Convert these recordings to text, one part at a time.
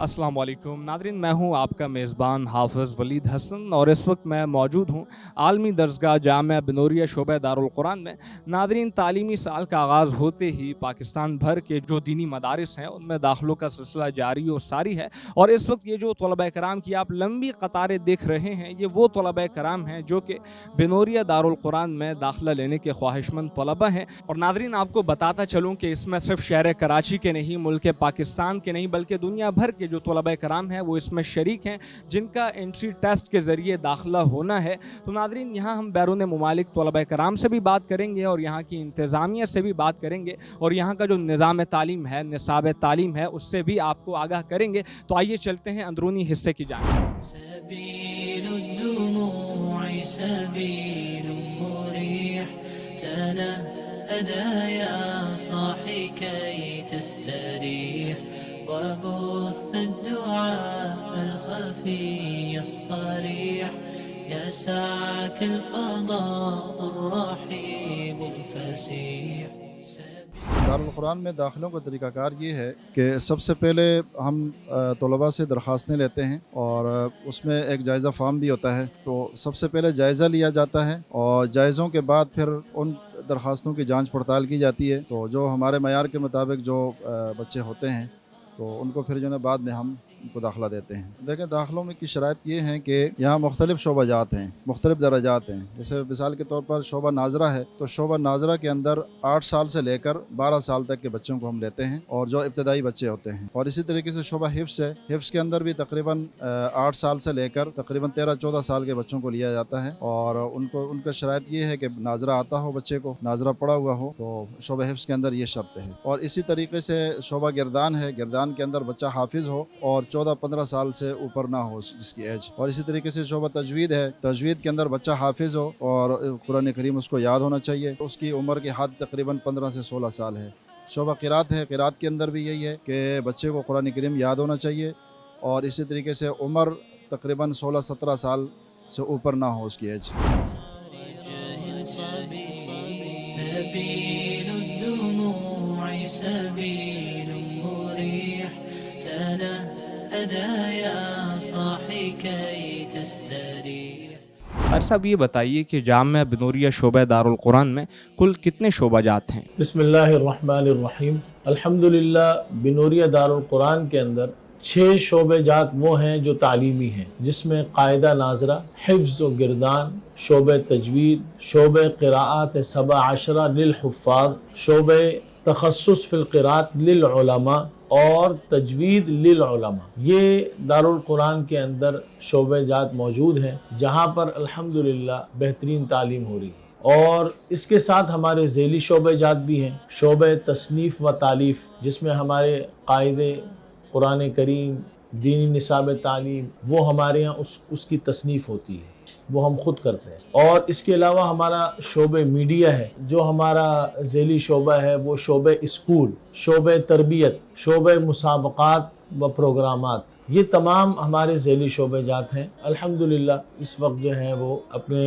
अस्सलाम वालेकुम नादरीन, मैं हूं आपका मेज़बान हाफ़िज़ वलीद हसन और इस वक्त मैं मौजूद हूं आलमी दरसगाह जामिया बिनोरिया शोबे दारुल कुरान में। नादरीन, तालीमी साल का आगाज़ होते ही पाकिस्तान भर के जो दीनी मदारिस हैं उनमें दाखिलों का सिलसिला जारी और सारी है। और इस वक्त ये जो तलबा कराम की आप लंबी कतारें देख रहे हैं, ये वो तलबा कराम हैं जो कि बिनोरिया दारुल कुरान में दाखिला लेने के ख्वाहिशमंद तलबा हैं। और नादरीन, आपको बताता चलूँ कि इसमें सिर्फ शहर कराची के नहीं, मुल्क पाकिस्तान के नहीं, बल्कि दुनिया भर के जो तलबा कराम हैं वो इसमें शरीक हैं, जिनका एंट्री टेस्ट के ज़रिए दाखिला होना है। तो नादरीन, यहाँ हम बैरून ममालिक तलबा कराम से भी बात करेंगे और यहाँ की इंतज़ामिया से भी बात करेंगे और यहाँ का जो निज़ाम तालीम है, निसाब तालीम है, उससे भी आपको आगाह करेंगे। तो आइए चलते हैं अंदरूनी हिस्से की जानिब। وبث الدعاء الخفي الصريح يسعك الفضاء الرحيب الفسيح. दारुल कुरान में दाखिलों का तरीक़ाकार ये है कि सबसे पहले हम तलबा से दरख्वास्तें लेते हैं और उसमें एक जायज़ा फॉर्म भी होता है। तो सबसे पहले जायज़ा लिया जाता है और जायज़ों के बाद फिर उन दरख्वास्तों की जांच पड़ताल की जाती है। तो जो हमारे मयार के मुताबिक जो बच्चे होते हैं तो उनको फिर जो है बाद में हम उनको दाखिला देते हैं। देखें, दाखिलों में की शराइत ये हैं कि यहाँ मुख्तलिफ़ शोबाजात हैं, मुख्तलिफ़ दराजात हैं। जैसे मिसाल के तौर पर शोबा नाजरा है, तो शोबा नाजरा के अंदर 8 साल से लेकर 12 साल तक के बच्चों को हम लेते हैं और जो इब्तदाई बच्चे होते हैं। और इसी तरीके से शोबा हिफ्स है, हिफ्स के अंदर भी तकरीबन 8 साल से लेकर तकरीबन 13-14 साल के बच्चों को लिया जाता है। और उनका शराइत ये है कि नाजरा आता हो, बच्चे को नाजरा पड़ा हुआ हो, तो शोबा हिफ्स के अंदर ये शर्त है। और इसी तरीके से शोबा गिरदान है, गिरदान के अंदर बच्चा हाफिज़ हो और 14-15 साल से ऊपर ना हो जिसकी एज। और इसी तरीके से शोबा तजवीद है, तजवीद के अंदर बच्चा हाफिज़ हो और कुरान करीम उसको याद होना चाहिए। उसकी उम्र की हद तकरीबन 15 से 16 साल है। शोबा क़िरात है, क़िरात के अंदर भी यही है कि बच्चे को कुरान करीम याद होना चाहिए और इसी तरीके से उम्र तकरीबन 16-17 साल से ऊपर ना हो उसकी एज। साहब, ये बताइए कि जामिया बिनोरिया शोबा दारुल कुरान में कुल कितने शोबाजात हैं? बिस्मिल्लाहिर्रहमानिर्रहीम। अल्हम्दुलिल्लाह, बिनोरिया दारुल कुरान के अंदर 6 शोबेजात वो हैं जो तालीमी हैं, जिसमें कायदा नाजरा, हिफ्ज़ व गिरदान, शोबे तजवीद, शोबे क़िराअत 17 लिल हुफ़्फ़ाज़, शोबे तखस्सुस फ़िल क़िराअत लिल उलमा और तजवीद लिल उलमा। ये दारुल कुरान के अंदर शोबेजात मौजूद हैं जहाँ पर अल्हम्दुलिल्लाह बेहतरीन तालीम हो रही है। और इसके साथ हमारे ज़ैली शोबेजात भी हैं, शोबे तसनीफ़ व तालीफ़, जिसमें हमारे कायदे कुरान करीम, दीनी निसाब तालीम, वो हमारे यहाँ उसकी तसनीफ़ होती है, वो हम खुद करते हैं। और इसके अलावा हमारा शोबे मीडिया है, जो हमारा ज़ैली शोबा है, वो शोबे स्कूल, शोबे तरबियत, शोबे मुसाबक़ात व प्रोग्रामात, ये तमाम हमारे ज़ैली शोबेजात हैं। अल्हम्दुलिल्लाह इस वक्त जो है वो अपने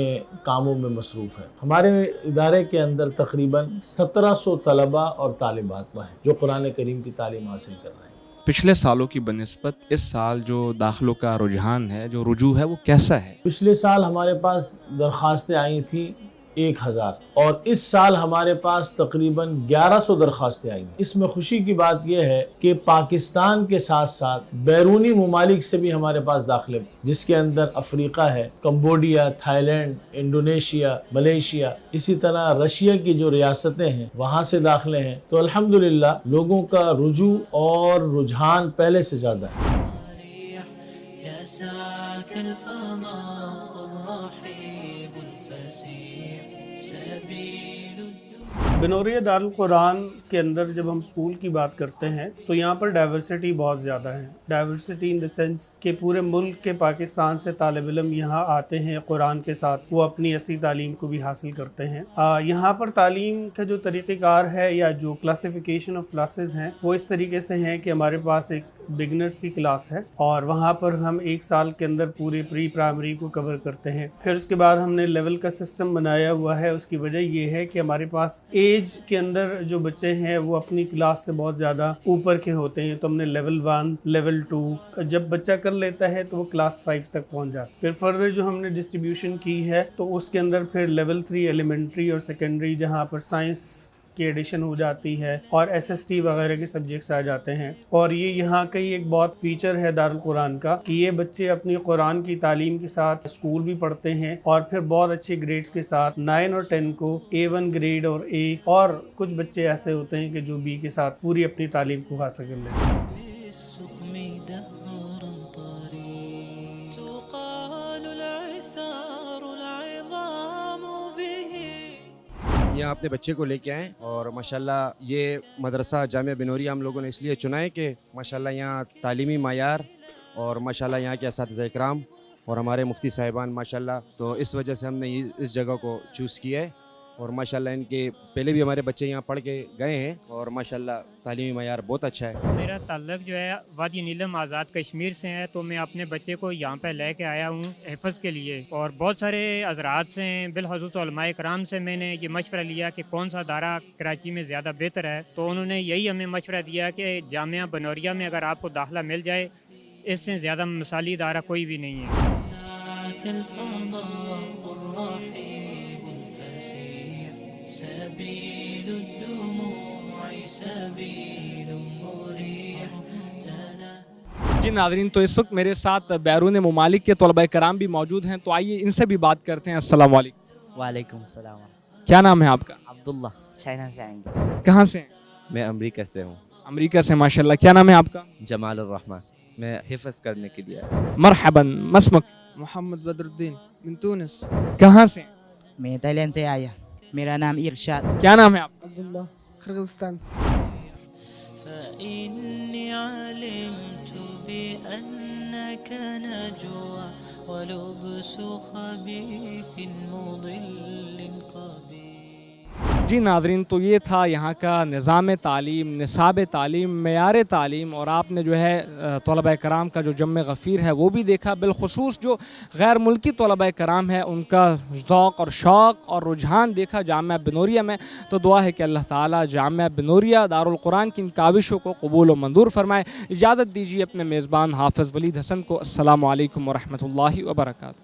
कामों में मसरूफ़ है। हमारे इदारे के अंदर तकरीबन 1700 तलबा और तालिबात हैं जो कुरान करीम की तालीम हासिल कर रहे हैं। पिछले सालों की बनिस्बत इस साल जो दाखिलों का रुझान है, जो रुजू है, वो कैसा है? पिछले साल हमारे पास दरख्वास्तें आई थी 1000 और इस साल हमारे पास तकरीबन 1100 दरख्वास्तें आई। इसमें खुशी की बात यह है कि पाकिस्तान के साथ साथ बैरूनी ममालिक से भी हमारे पास दाखिले, जिसके अंदर अफ्रीका है, कंबोडिया, थाईलैंड, इंडोनेशिया, मलेशिया, इसी तरह रशिया की जो रियासतें हैं वहाँ से दाखिले हैं। तो अल्हम्दुलिल्लाह लोगों का रुजू और रुझान पहले से ज़्यादा है। बिनोरिया दारुल कुरान के अंदर जब हम स्कूल की बात करते हैं तो यहाँ पर डाइवर्सिटी बहुत ज़्यादा है। डाइवर्सिटी इन द सेंस कि पूरे मुल्क के पाकिस्तान से तालिब इल्म यहाँ आते हैं, कुरान के साथ वो अपनी असली तालीम को भी हासिल करते हैं। यहाँ पर तालीम का जो तरीक़ेकार है या जो क्लासिफिकेशन ऑफ क्लासेस हैं वो इस तरीके से हैं कि हमारे पास एक बिगनर्स की क्लास है और वहाँ पर हम 1 साल के अंदर पूरे प्री प्राइमरी को कवर करते हैं। फिर उसके बाद हमने लेवल का सिस्टम बनाया हुआ है। उसकी वजह ये है कि हमारे पास ایج کے اندر جو بچے ہیں وہ اپنی کلاس سے بہت زیادہ اوپر کے ہوتے ہیں، تو ہم نے لیول 1 لیول 2 جب بچہ کر لیتا ہے تو وہ کلاس 5 تک پہنچ جاتا ہے۔ پھر فردر جو ہم نے ڈسٹریبیوشن کی ہے تو اس کے اندر پھر لیول 3 ایلیمنٹری اور سیکنڈری، جہاں پر سائنس کی ایڈیشن ہو جاتی ہے اور ایس ایس ٹی وغیرہ کے سبجیکٹس آ جاتے ہیں۔ اور یہ یہاں کا ہی ایک بہت فیچر ہے دارالقرآن کا کہ یہ بچے اپنی قرآن کی تعلیم کے ساتھ اسکول بھی پڑھتے ہیں اور پھر بہت اچھے گریڈز کے ساتھ 9 اور 10 کو A1 گریڈ اور A، اور کچھ بچے ایسے ہوتے ہیں کہ جو B کے ساتھ پوری اپنی تعلیم کو حاصل کر لیتے ہیں۔ بالسقم دهرا طريق تقال العثار العظام به۔ یہاں اپنے بچے کو لے کے آئیں، اور ماشاءاللہ یہ مدرسہ جامعہ بنوریہ ہم لوگوں نے اس لیے چنا ہے کہ ماشاءاللہ یہاں تعلیمی معیار اور ماشاءاللہ یہاں کے اساتذہ اکرام اور ہمارے مفتی صاحبان ماشاءاللہ، تو اس وجہ سے ہم نے اس جگہ کو چوز کیا ہے۔ اور ماشاءاللہ ان کے پہلے بھی ہمارے بچے یہاں پڑھ کے گئے ہیں اور ماشاءاللہ تعلیمی معیار بہت اچھا ہے۔ میرا تعلق جو ہے وادی نیلم آزاد کشمیر سے ہے، تو میں اپنے بچے کو یہاں پہ لے کے آیا ہوں حفظ کے لیے، اور بہت سارے حضرات سے بالخصوص علماء کرام سے میں نے یہ مشورہ لیا کہ کون سا ادارہ کراچی میں زیادہ بہتر ہے، تو انہوں نے یہی ہمیں مشورہ دیا کہ جامعہ بنوریہ میں اگر آپ کو داخلہ مل جائے، اس سے زیادہ مثالی ادارہ کوئی بھی نہیں ہے۔ ساعك الفضاء الرحيب الفسيح سبيل الدموع سبيل مريح جی ناظرین، تو اس وقت میرے ساتھ بیرون ممالک کے طلباء کرام بھی موجود ہیں، تو آئیے ان سے بھی بات کرتے ہیں۔ السلام علیکم۔ وعلیکم السلام۔ کیا نام ہے آپ کا؟ عبداللہ، چائنا سے آئیں گے۔ کہاں سے ہیں؟ میں امریکہ سے ہوں۔ امریکہ سے، ماشاءاللہ۔ کیا نام ہے آپ کا؟ جمال الرحمن، میں حفظ کرنے کے لیے آیا۔ مرحبا، مسمک؟ محمد بدر الدین من تونس۔ کہاں سے؟ میں تائی لینڈ سے آیا، میرا نام ارشاد۔ کیا نام ہے آپ کا؟ عبداللہ، قرغیزستان۔ فإني علمت بأنك نجوى ولبس خبيث مضل قبيح۔ جی ناظرین، تو یہ تھا یہاں کا نظام تعلیم، نصاب تعلیم، معیار تعلیم، اور آپ نے جو ہے طلباء کرام کا جو جم غفیر ہے وہ بھی دیکھا۔ بالخصوص جو غیر ملکی طلباء کرام ہے ان کا ذوق اور شوق اور رجحان دیکھا جامعہ بنوریہ میں۔ تو دعا ہے کہ اللہ تعالیٰ جامعہ بنوریہ دارالقرآن کی ان کاوشوں کو قبول و منظور فرمائے۔ اجازت دیجیے اپنے میزبان حافظ ولید حسن کو۔ السلام علیکم ورحمۃ اللہ وبرکاتہ۔